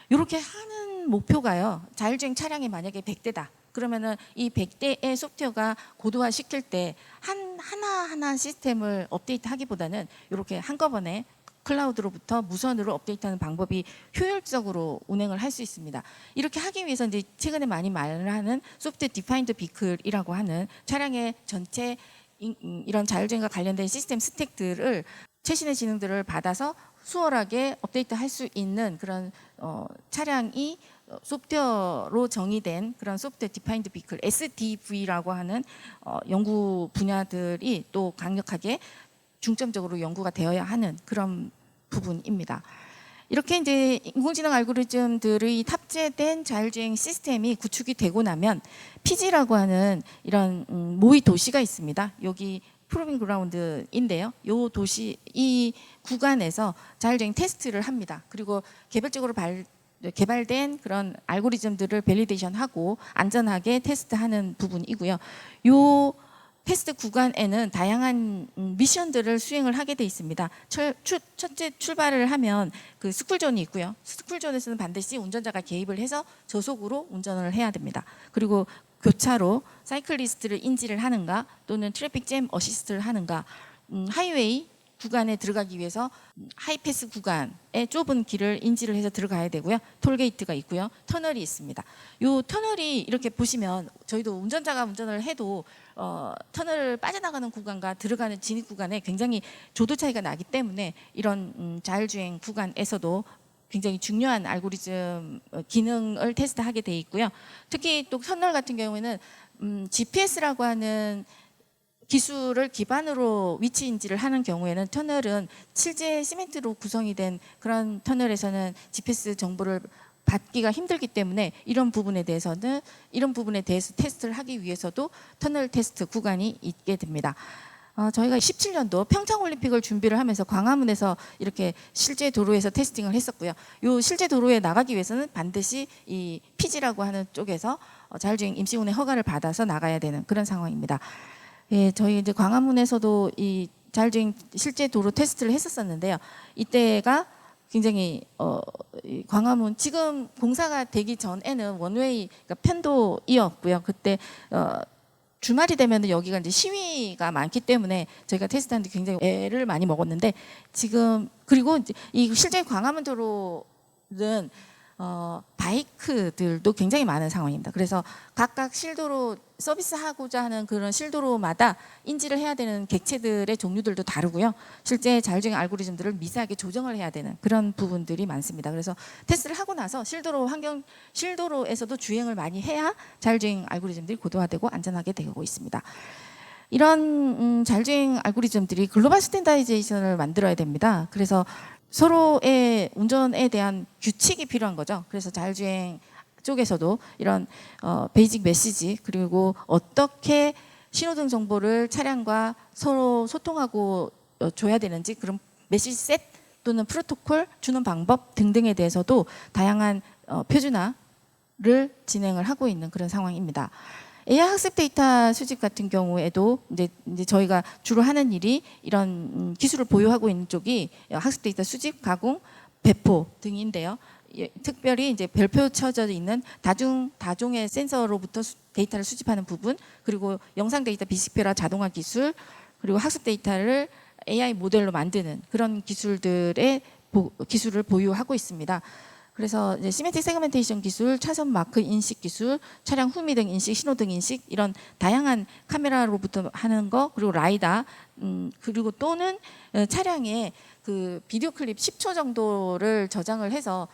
이렇게 하는 목표가요. 자율주행 차량이 만약에 100대다. 그러면은 이 100대의 소프트웨어가 고도화 시킬 때 하나하나 시스템을 업데이트하기보다는 이렇게 한꺼번에 클라우드로부터 무선으로 업데이트하는 방법이 효율적으로 운행을 할 수 있습니다. 이렇게 하기 위해서 이제 최근에 많이 말을 하는 소프트웨어 디파인드 비클이라고 하는 차량의 전체 이런 자율주행과 관련된 시스템 스택들을 최신의 지능들을 받아서 수월하게 업데이트할 수 있는 그런 차량이 소프트웨어로 정의된 그런 소프트웨어 디파인드 비클 SDV라고 하는 연구 분야들이 또 강력하게 중점적으로 연구가 되어야 하는 그런 부분입니다. 이렇게 이제 인공지능 알고리즘들의 탑재된 자율주행 시스템이 구축이 되고 나면 PG라고 하는 이런 모의 도시가 있습니다. 여기 프로빙 그라운드인데요. 이 구간에서 자율주행 테스트를 합니다. 그리고 개별적으로 개발된 그런 알고리즘들을 밸리데이션하고 안전하게 테스트하는 부분이고요. 요 테스트 구간에는 다양한 미션들을 수행을 하게 돼 있습니다. 첫째 출발을 하면 그 스쿨존이 있고요. 스쿨존에서는 반드시 운전자가 개입을 해서 저속으로 운전을 해야 됩니다. 그리고 교차로 사이클리스트를 인지를 하는가 또는 트래픽 잼 어시스트를 하는가, 하이웨이 구간에 들어가기 위해서 하이패스 구간의 좁은 길을 인지를 해서 들어가야 되고요. 톨게이트가 있고요. 터널이 있습니다. 이 터널이 이렇게 보시면 저희도 운전자가 운전을 해도 터널을 빠져나가는 구간과 들어가는 진입 구간에 굉장히 조도 차이가 나기 때문에 이런 자율주행 구간에서도 굉장히 중요한 알고리즘 기능을 테스트하게 돼 있고요. 특히 또 터널 같은 경우에는 GPS라고 하는 기술을 기반으로 위치 인지를 하는 경우에는 터널은 실제 시멘트로 구성이 된 그런 터널에서는 GPS 정보를 받기가 힘들기 때문에 이런 부분에 대해서 테스트를 하기 위해서도 터널 테스트 구간이 있게 됩니다. 저희가 17년도 평창올림픽을 준비를 하면서 광화문에서 이렇게 실제 도로에서 테스팅을 했었고요. 이 실제 도로에 나가기 위해서는 반드시 이 PG라고 하는 쪽에서 자율주행 임시운행 허가를 받아서 나가야 되는 그런 상황입니다. 예, 저희 이제 광화문에서도 이 자율주행 실제 도로 테스트를 했었었는데요. 이때가 굉장히 광화문 지금 공사가 되기 전에는 원웨이 그러니까 편도이었고요. 그때 주말이 되면 여기가 이제 시위가 많기 때문에 저희가 테스트하는데 굉장히 애를 많이 먹었는데 지금 그리고 이제 이 실제 광화문 도로는 바이크들도 굉장히 많은 상황입니다. 그래서 각각 실도로 서비스하고자 하는 그런 실도로마다 인지를 해야 되는 객체들의 종류들도 다르고요. 실제 자율주행 알고리즘들을 미세하게 조정을 해야 되는 그런 부분들이 많습니다. 그래서 테스트를 하고 나서 실도로에서도 주행을 많이 해야 자율주행 알고리즘들이 고도화되고 안전하게 되고 있습니다. 이런 자율주행 알고리즘들이 글로벌 스탠다이제이션을 만들어야 됩니다. 그래서 서로의 운전에 대한 규칙이 필요한 거죠. 그래서 자율주행 쪽에서도 이런 베이직 메시지 그리고 어떻게 신호등 정보를 차량과 서로 소통하고 줘야 되는지 그런 메시지 셋 또는 프로토콜 주는 방법 등등에 대해서도 다양한 표준화를 진행을 하고 있는 그런 상황입니다. AI 학습 데이터 수집 같은 경우에도 이제 저희가 주로 하는 일이 이런 기술을 보유하고 있는 쪽이 학습 데이터 수집, 가공, 배포 등인데요. 특별히 이제 별표 쳐져 있는 다종의 센서로부터 데이터를 수집하는 부분, 그리고 영상 데이터 비식별화 자동화 기술, 그리고 학습 데이터를 AI 모델로 만드는 그런 기술을 보유하고 있습니다. 그래서 이제 시메트릭 세그멘테이션 기술, 차선 마크 인식 기술, 차량 후미등 인식, 신호등 인식 이런 다양한 카메라로부터 하는 거, 그리고 라이다, 그리고 또는 차량에 그 비디오 클립 10초 정도를 저장을 해서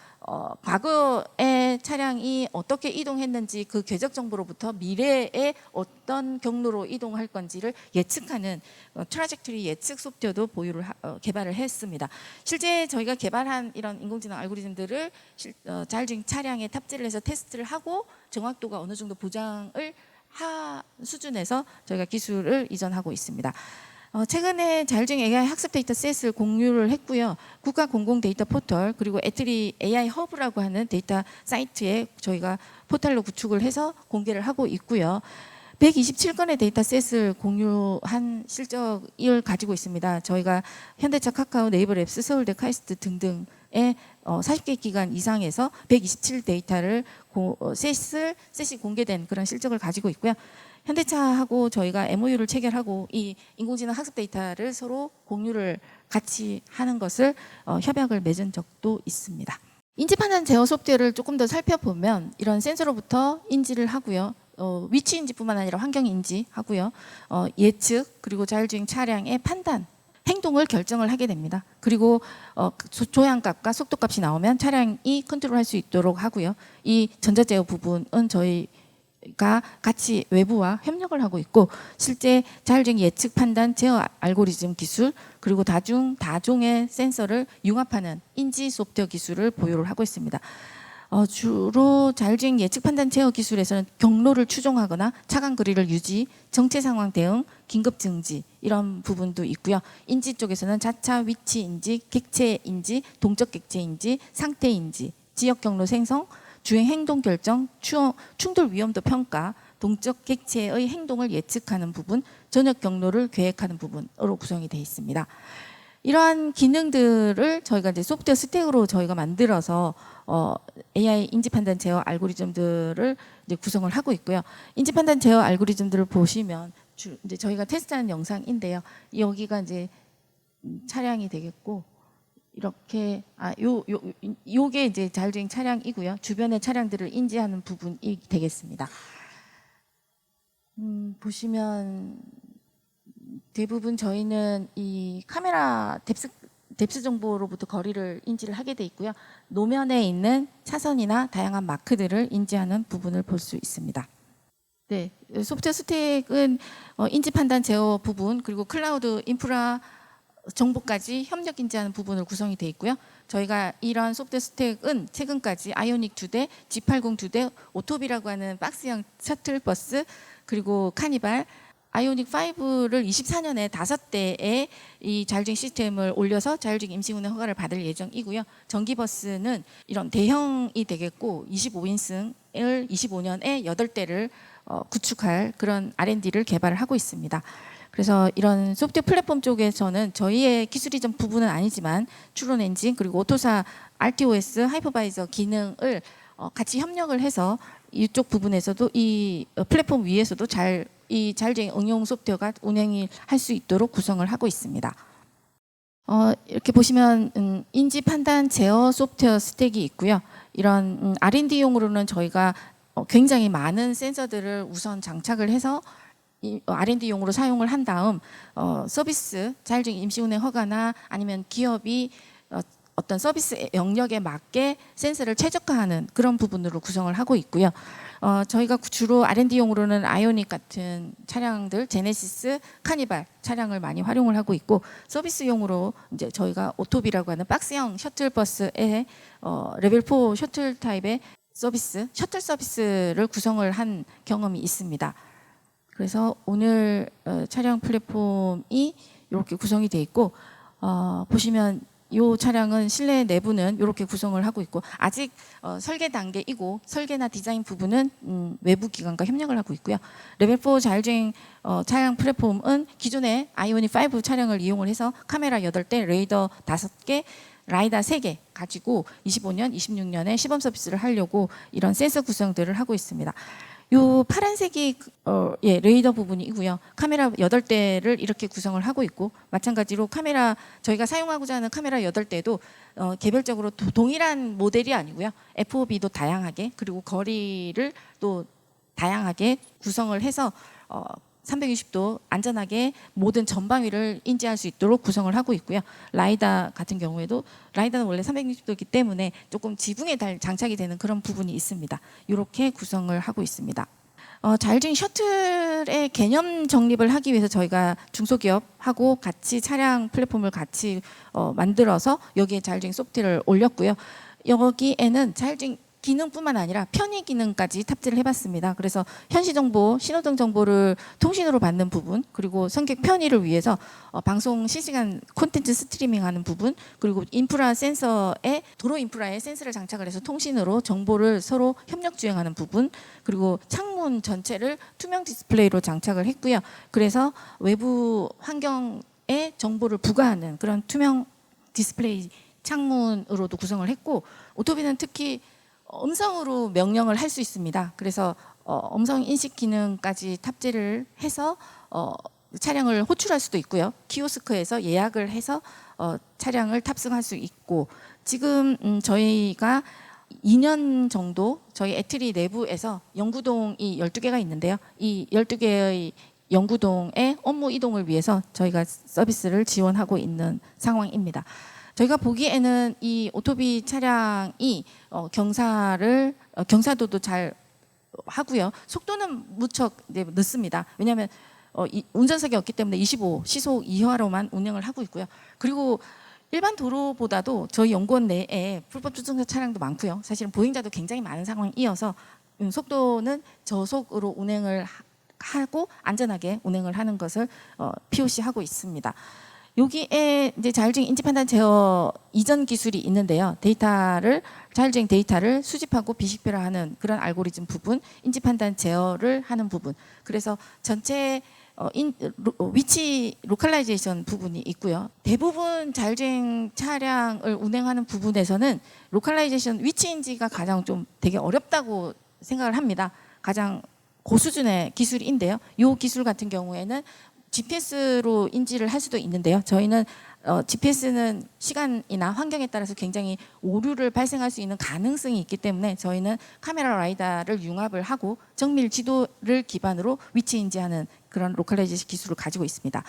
과거의 차량이 어떻게 이동했는지 그 궤적 정보로부터 미래에 어떤 경로로 이동할 건지를 예측하는 트라젝토리 예측 소프트웨어도 개발을 했습니다. 실제 저희가 개발한 이런 인공지능 알고리즘들을 자율주행 차량에 탑재를 해서 테스트를 하고 정확도가 어느 정도 보장을 수준에서 저희가 기술을 이전하고 있습니다. 최근에 자율주행 AI 학습 데이터 셋을 공유를 했고요. 국가 공공 데이터 포털 그리고 애트리 AI 허브라고 하는 데이터 사이트에 저희가 포털로 구축을 해서 공개를 하고 있고요. 127건의 데이터 셋을 공유한 실적을 가지고 있습니다. 저희가 현대차, 카카오, 네이버 랩스, 서울대, 카이스트 등등의 40개 기관 이상에서 127 데이터를 셋이 공개된 그런 실적을 가지고 있고요. 현대차하고 저희가 MOU를 체결하고 이 인공지능 학습 데이터를 서로 공유를 같이 하는 것을 협약을 맺은 적도 있습니다. 인지 판단 제어 소프트웨어를 조금 더 살펴보면 이런 센서로부터 인지를 하고요. 위치 인지뿐만 아니라 환경 인지하고요. 예측 그리고 자율주행 차량의 판단 행동을 결정을 하게 됩니다. 그리고 조향값과 속도값이 나오면 차량이 컨트롤할 수 있도록 하고요. 이 전자제어 부분은 저희가 같이 외부와 협력을 하고 있고, 실제 자율주행 예측 판단 제어 알고리즘 기술, 그리고 다종의 센서를 융합하는 인지 소프트웨어 기술을 보유를 하고 있습니다. 주로 자율주행 예측 판단 제어 기술에서는 경로를 추종하거나 차간 거리를 유지, 정체 상황 대응, 긴급 증지 이런 부분도 있고요. 인지 쪽에서는 자차 위치 인지, 객체 인지, 동적 객체 인지, 상태 인지, 지역 경로 생성, 주행 행동 결정, 충돌 위험도 평가, 동적 객체의 행동을 예측하는 부분, 전역 경로를 계획하는 부분으로 구성이 되어 있습니다. 이러한 기능들을 저희가 이제 소프트웨어 스택으로 저희가 만들어서 AI 인지 판단 제어 알고리즘들을 이제 구성을 하고 있고요. 인지 판단 제어 알고리즘들을 보시면 이제 저희가 테스트하는 영상인데요. 여기가 이제 차량이 되겠고, 이렇게 요게 이제 자율주행 차량이고요. 주변의 차량들을 인지하는 부분이 되겠습니다. 보시면 대부분 저희는 이 카메라 뎁스 정보로부터 거리를 인지를 하게 돼 있고요. 노면에 있는 차선이나 다양한 마크들을 인지하는 부분을 볼 수 있습니다. 네, 소프트웨어 스택은 인지 판단 제어 부분, 그리고 클라우드 인프라 정보까지 협력 인지하는 부분을 구성이 되어 있고요. 저희가 이러한 소프트웨어 스택은 최근까지 아이오닉 2대, G80 2대, 오토비라고 하는 박스형 셔틀버스, 그리고 카니발, 아이오닉 5를 24년에 5대의 이 자율주행 시스템을 올려서 자율주행 임시운행 허가를 받을 예정이고요. 전기버스는 이런 대형이 되겠고, 25인승을 25년에 8대를 구축할 그런 R&D를 개발을 하고 있습니다. 그래서 이런 소프트웨어 플랫폼 쪽에서는 저희의 기술이전 부분은 아니지만 추론 엔진, 그리고 오토사 RTOS 하이퍼바이저 기능을 같이 협력을 해서 이쪽 부분에서도 이 플랫폼 위에서도 이 자율주행 응용 소프트웨어가 운행을 할 수 있도록 구성을 하고 있습니다. 이렇게 보시면 인지 판단 제어 소프트웨어 스택이 있고요. 이런 R&D용으로는 저희가 굉장히 많은 센서들을 우선 장착을 해서 R&D용으로 사용을 한 다음 서비스, 자율주행 임시운행 허가나 아니면 기업이 어떤 서비스 영역에 맞게 센서를 최적화하는 그런 부분으로 구성을 하고 있고요. 저희가 주로 R&D용으로는 아이오닉 같은 차량들, 제네시스, 카니발 차량을 많이 활용을 하고 있고, 서비스용으로 이제 저희가 오토비라고 하는 박스형 셔틀버스의 레벨 4 셔틀 타입의 셔틀 서비스를 구성을 한 경험이 있습니다. 그래서 오늘 차량 플랫폼이 이렇게 구성이 되어 있고, 보시면 이 차량은 실내 내부는 이렇게 구성을 하고 있고, 아직 설계 단계이고 설계나 디자인 부분은 외부 기관과 협력을 하고 있고요. 레벨 4 자율주행 차량 플랫폼은 기존의 아이오닉 5 차량을 이용을 해서 카메라 8대, 레이더 5개, 라이다 3개 가지고 25년, 26년에 시범 서비스를 하려고 이런 센서 구성들을 하고 있습니다. 요 파란색이 레이더 부분이고요. 카메라 8대를 이렇게 구성을 하고 있고, 마찬가지로 저희가 사용하고자 하는 카메라 8대도 개별적으로 동일한 모델이 아니고요. FOV도 다양하게, 그리고 거리를 또 다양하게 구성을 해서 360도 안전하게 모든 전방위를 인지할 수 있도록 구성을 하고 있고요. 라이다 같은 경우에도, 라이다는 원래 360도이기 때문에 조금 지붕에 장착이 되는 그런 부분이 있습니다. 이렇게 구성을 하고 있습니다. 자율주행 셔틀의 개념 정립을 하기 위해서 저희가 중소기업하고 같이 차량 플랫폼을 같이 만들어서 여기에 자율주행 소프트웨어를 올렸고요. 여기에는 자율주행 기능뿐만 아니라 편의 기능까지 탑재를 해봤습니다. 그래서 현시 정보, 신호등 정보를 통신으로 받는 부분, 그리고 승객 편의를 위해서 방송 실시간 콘텐츠 스트리밍하는 부분, 그리고 도로 인프라에 센서를 장착을 해서 통신으로 정보를 서로 협력 주행하는 부분, 그리고 창문 전체를 투명 디스플레이로 장착을 했고요. 그래서 외부 환경에 정보를 부과하는 그런 투명 디스플레이 창문으로도 구성을 했고, 오토비는 특히 음성으로 명령을 할 수 있습니다. 그래서 음성 인식 기능까지 탑재를 해서 차량을 호출할 수도 있고요. 키오스크에서 예약을 해서 차량을 탑승할 수 있고, 지금 저희가 2년 정도 저희 애트리 내부에서 연구동이 12개가 있는데요. 이 12개의 영구동의 업무 이동을 위해서 저희가 서비스를 지원하고 있는 상황입니다. 저희가 보기에는 이 오토비 차량이 경사도도 잘 하고요. 속도는 무척 늦습니다. 왜냐하면 운전석이 없기 때문에 25 시속 이하로만 운행을 하고 있고요. 그리고 일반 도로보다도 저희 연구원 내에 불법 주정차 차량도 많고요. 사실은 보행자도 굉장히 많은 상황이어서 속도는 저속으로 운행을 하고 안전하게 운행을 하는 것을 POC 하고 있습니다. 여기에 이제 자율주행 인지 판단 제어 이전 기술이 있는데요. 자율주행 데이터를 수집하고 비식별화하는 그런 알고리즘 부분, 인지 판단 제어를 하는 부분. 그래서 전체 위치 로컬라이제이션 부분이 있고요. 대부분 자율주행 차량을 운행하는 부분에서는 로컬라이제이션 위치 인지가 가장 좀 되게 어렵다고 생각을 합니다. 가장 고수준의 기술인데요. 이 기술 같은 경우에는 GPS로 인지를 할 수도 있는데요. 저희는 GPS는 시간이나 환경에 따라서 굉장히 오류를 발생할 수 있는 가능성이 있기 때문에 저희는 카메라 라이다를 융합을 하고 정밀 지도를 기반으로 위치 인지하는 그런 로컬라이제이션 기술을 가지고 있습니다.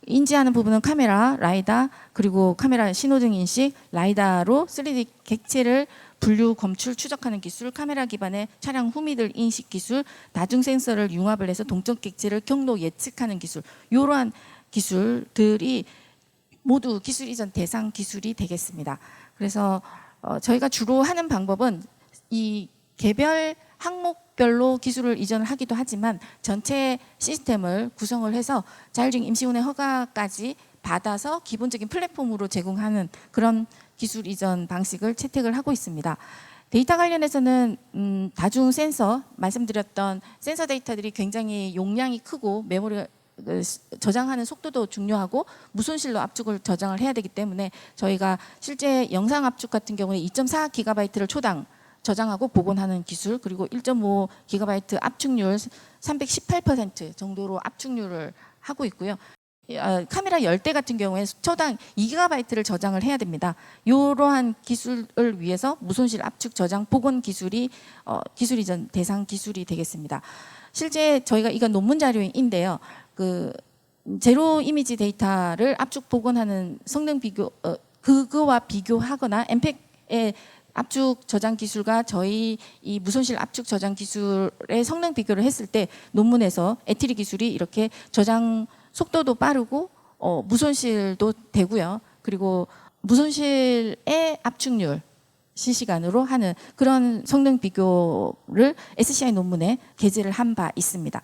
인지하는 부분은 카메라, 라이다, 그리고 카메라 신호등 인식, 라이다로 3D 객체를 분류, 검출, 추적하는 기술, 카메라 기반의 차량 후미들 인식 기술, 다중 센서를 융합을 해서 동적 객체를 경로 예측하는 기술, 이러한 기술들이 모두 기술 이전 대상 기술이 되겠습니다. 그래서 저희가 주로 하는 방법은 이 개별 항목별로 기술을 이전을 하기도 하지만 전체 시스템을 구성을 해서 자율주행 임시운행 허가까지 받아서 기본적인 플랫폼으로 제공하는 그런 기술 이전 방식을 채택을 하고 있습니다. 데이터 관련해서는 다중 센서, 말씀드렸던 센서 데이터들이 굉장히 용량이 크고 메모리 저장하는 속도도 중요하고 무손실로 압축을 저장을 해야 되기 때문에 저희가 실제 영상 압축 같은 경우에 2.4GB를 초당 저장하고 복원하는 기술, 그리고 1.5GB 압축률 318% 정도로 압축률을 하고 있고요. 카메라 10대 같은 경우에 초당 2GB를 저장을 해야 됩니다. 이러한 기술을 위해서 무손실 압축 저장 복원 기술이 기술 이전 대상 기술이 되겠습니다. 실제 저희가 이건 논문 자료인데요. 제로 이미지 데이터를 압축 복원하는 성능 비교, 그거와 비교하거나 엠팩의 압축 저장 기술과 저희 이 무손실 압축 저장 기술의 성능 비교를 했을 때 논문에서 에트리 기술이 이렇게 저장 속도도 빠르고 무손실도 되고요. 그리고 무손실의 압축률 실시간으로 하는 그런 성능 비교를 SCI 논문에 게재를 한 바 있습니다.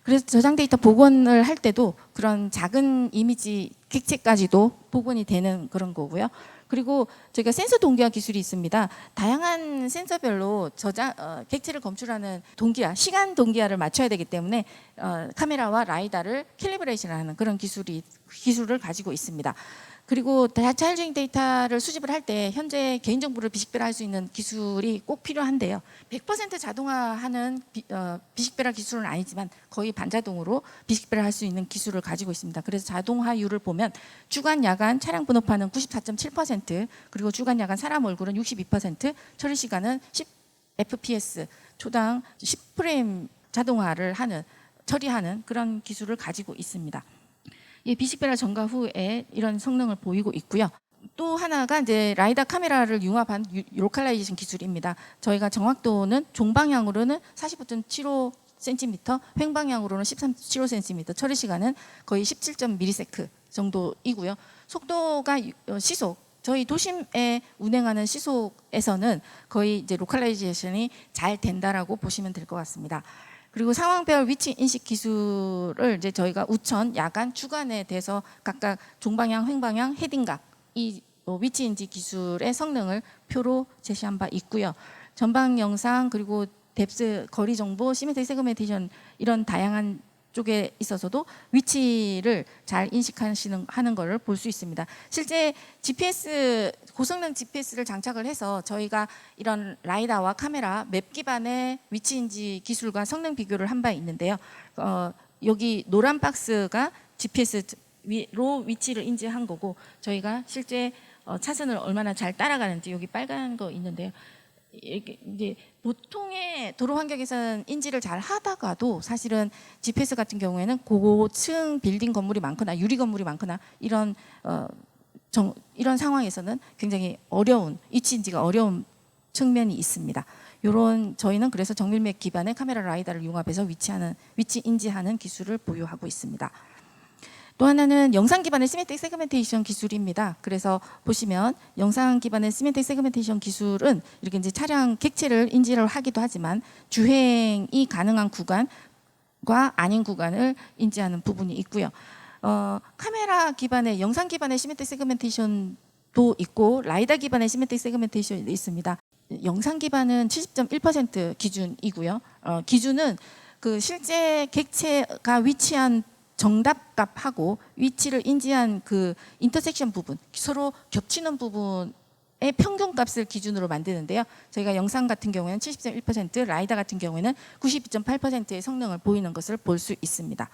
그래서 저장 데이터 복원을 할 때도 그런 작은 이미지 객체까지도 복원이 되는 그런 거고요. 그리고 저희가 센서 동기화 기술이 있습니다. 다양한 센서별로 객체를 검출하는 동기화, 시간 동기화를 맞춰야 되기 때문에 카메라와 라이다를 캘리브레이션하는 그런 기술을 가지고 있습니다. 그리고 자율주행 데이터를 수집을 할 때 현재 개인정보를 비식별화할 수 있는 기술이 꼭 필요한데요. 100% 자동화하는 비식별화 기술은 아니지만 거의 반자동으로 비식별화할 수 있는 기술을 가지고 있습니다. 그래서 자동화율을 보면 주간, 야간 차량 번호판은 94.7%, 그리고 주간, 야간 사람 얼굴은 62%, 처리 시간은 10fps, 초당 10프레임 자동화를 처리하는 그런 기술을 가지고 있습니다. 비식별화 전과 후에 이런 성능을 보이고 있고요. 또 하나가 이제 라이다 카메라를 융합한 로컬라이제이션 기술입니다. 저희가 정확도는 종방향으로는 45.75cm, 횡방향으로는 13.75cm, 처리 시간은 거의 17.ms 정도이고요. 속도가 저희 도심에 운행하는 시속에서는 거의 이제 로컬라이제이션이 잘 된다라고 보시면 될 것 같습니다. 그리고 상황별 위치 인식 기술을 이제 저희가 우천, 야간, 주간에 대해서 각각 종방향, 횡방향, 헤딩각 이 위치 인지 기술의 성능을 표로 제시한 바 있고요. 전방 영상 그리고 뎁스, 거리 정보, 시메트리 세그멘테이션 이런 다양한 쪽에 있어서도 위치를 잘 인식하는 것을 볼 수 있습니다. 실제 고성능 GPS를 장착을 해서 저희가 이런 라이다와 카메라 맵 기반의 위치 인지 기술과 성능 비교를 한 바 있는데요. 여기 노란 박스가 GPS로 위치를 인지한 거고 저희가 실제 차선을 얼마나 잘 따라가는지 여기 빨간 거 있는데요. 이제 보통의 도로 환경에서는 인지를 잘 하다가도 사실은 GPS 같은 경우에는 고층 빌딩 건물이 많거나 유리 건물이 많거나 이런 이런 상황에서는 굉장히 어려운 위치 인지가 어려운 측면이 있습니다. 저희는 그래서 정밀맥 기반의 카메라 라이다를 융합해서 위치 인지하는 기술을 보유하고 있습니다. 또 하나는 영상 기반의 시메트릭 세그멘테이션 기술입니다. 그래서 보시면 영상 기반의 시메트릭 세그멘테이션 기술은 이렇게 이제 차량 객체를 인지를 하기도 하지만 주행이 가능한 구간과 아닌 구간을 인지하는 부분이 있고요. 카메라 기반의 영상 기반의 시메트릭 세그멘테이션도 있고 라이다 기반의 시메트릭 세그멘테이션이 있습니다. 영상 기반은 70.1% 기준이고요. 기준은 그 실제 객체가 위치한 정답값하고 위치를 인지한 그 인터섹션 부분, 서로 겹치는 부분의 평균값을 기준으로 만드는데요. 저희가 영상 같은 경우에는 70.1%, 라이다 같은 경우에는 92.8%의 성능을 보이는 것을 볼 수 있습니다.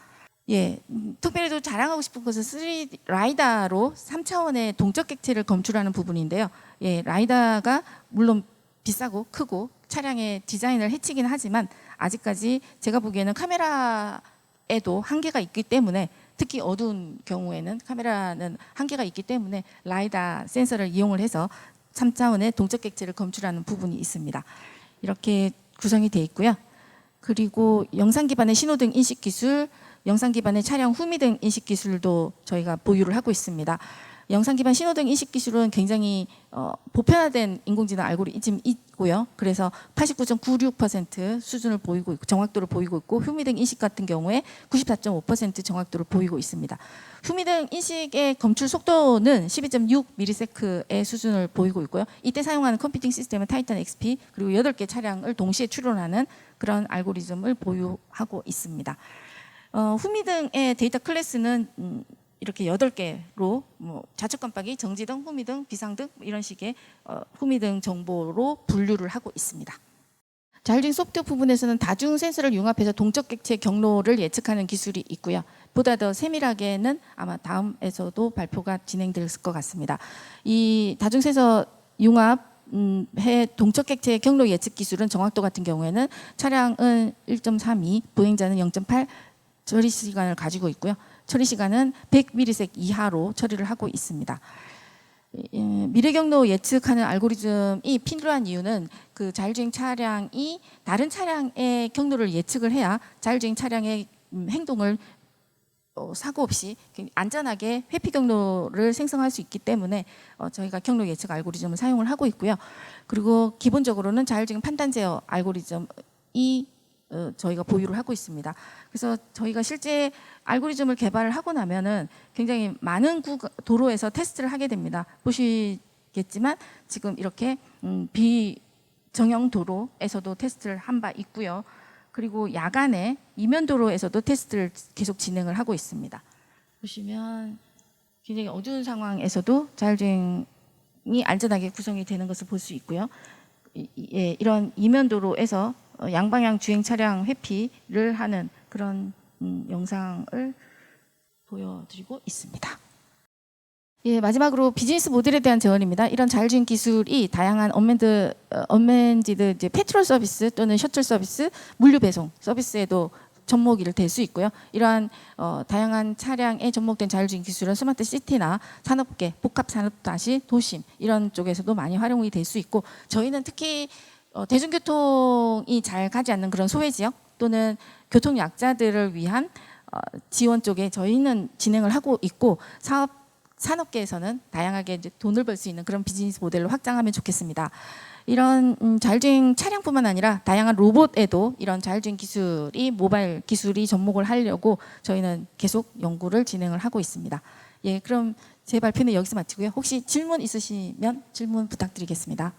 예, 특별히 또 자랑하고 싶은 것은 3D 라이다로 3차원의 동적 객체를 검출하는 부분인데요. 예, 라이다가 물론 비싸고 크고 차량의 디자인을 해치긴 하지만 아직까지 제가 보기에는 카메라에도 한계가 있기 때문에 특히 어두운 경우에는 카메라는 한계가 있기 때문에 라이다 센서를 이용을 해서 3차원의 동적 객체를 검출하는 부분이 있습니다. 이렇게 구성이 되어 있고요. 그리고 영상 기반의 신호등 인식 기술, 영상 기반의 차량 후미등 인식 기술도 저희가 보유를 하고 있습니다. 영상 기반 신호등 인식 기술은 굉장히 보편화된 인공지능 알고리즘이 있고요. 그래서 89.96% 수준을 보이고 있고 정확도를 보이고 있고 후미등 인식 같은 경우에 94.5% 정확도를 보이고 있습니다. 후미등 인식의 검출 속도는 12.6ms의 수준을 보이고 있고요. 이때 사용하는 컴퓨팅 시스템은 타이탄 XP 그리고 8개 차량을 동시에 추론하는 그런 알고리즘을 보유하고 있습니다. 후미등의 데이터 클래스는 이렇게 8개로 좌측 깜빡이, 정지등, 후미등, 비상등 이런 식의 후미등 정보로 분류를 하고 있습니다. 자율주행 소프트웨어 부분에서는 다중 센서를 융합해서 동적 객체 경로를 예측하는 기술이 있고요. 보다 더 세밀하게는 아마 다음에서도 발표가 진행될 것 같습니다. 이 다중 센서 융합 동적 객체의 경로 예측 기술은 정확도 같은 경우에는 차량은 1.32, 보행자는 0.8 처리 시간을 가지고 있고요. 처리 시간은 100ms 이하로 처리를 하고 있습니다. 미래 경로 예측하는 알고리즘이 필요한 이유는 그 자율주행 차량이 다른 차량의 경로를 예측을 해야 자율주행 차량의 행동을 사고 없이 안전하게 회피 경로를 생성할 수 있기 때문에 저희가 경로 예측 알고리즘을 사용을 하고 있고요. 그리고 기본적으로는 자율주행 판단 제어 알고리즘이 저희가 보유를 하고 있습니다. 그래서 저희가 실제 알고리즘을 개발을 하고 나면은 굉장히 많은 도로에서 테스트를 하게 됩니다. 보시겠지만 지금 이렇게 비정형 도로에서도 테스트를 한 바 있고요. 그리고 야간에 이면 도로에서도 테스트를 계속 진행을 하고 있습니다. 보시면 굉장히 어두운 상황에서도 자율주행이 안전하게 구성이 되는 것을 볼 수 있고요. 이런 이면 도로에서 양방향 주행 차량 회피를 하는 그런 영상을 보여드리고 있습니다. 예, 마지막으로 비즈니스 모델에 대한 제언입니다. 이런 자율주행 기술이 다양한 언맨지드 이제 페트롤 서비스 또는 셔틀 서비스, 물류 배송 서비스에도 접목이 될 수 있고요. 이러한 다양한 차량에 접목된 자율주행 기술은 스마트 시티나 산업계, 복합 산업 도심 이런 쪽에서도 많이 활용이 될 수 있고 저희는 특히 대중교통이 잘 가지 않는 그런 소외 지역 또는 교통 약자들을 위한 지원 쪽에 저희는 진행을 하고 있고 산업계에서는 다양하게 이제 돈을 벌 수 있는 그런 비즈니스 모델로 확장하면 좋겠습니다. 이런 자율주행 차량뿐만 아니라 다양한 로봇에도 이런 자율주행 기술이 모바일 기술이 접목을 하려고 저희는 계속 연구를 진행을 하고 있습니다. 예, 그럼 제 발표는 여기서 마치고요. 혹시 질문 있으시면 질문 부탁드리겠습니다.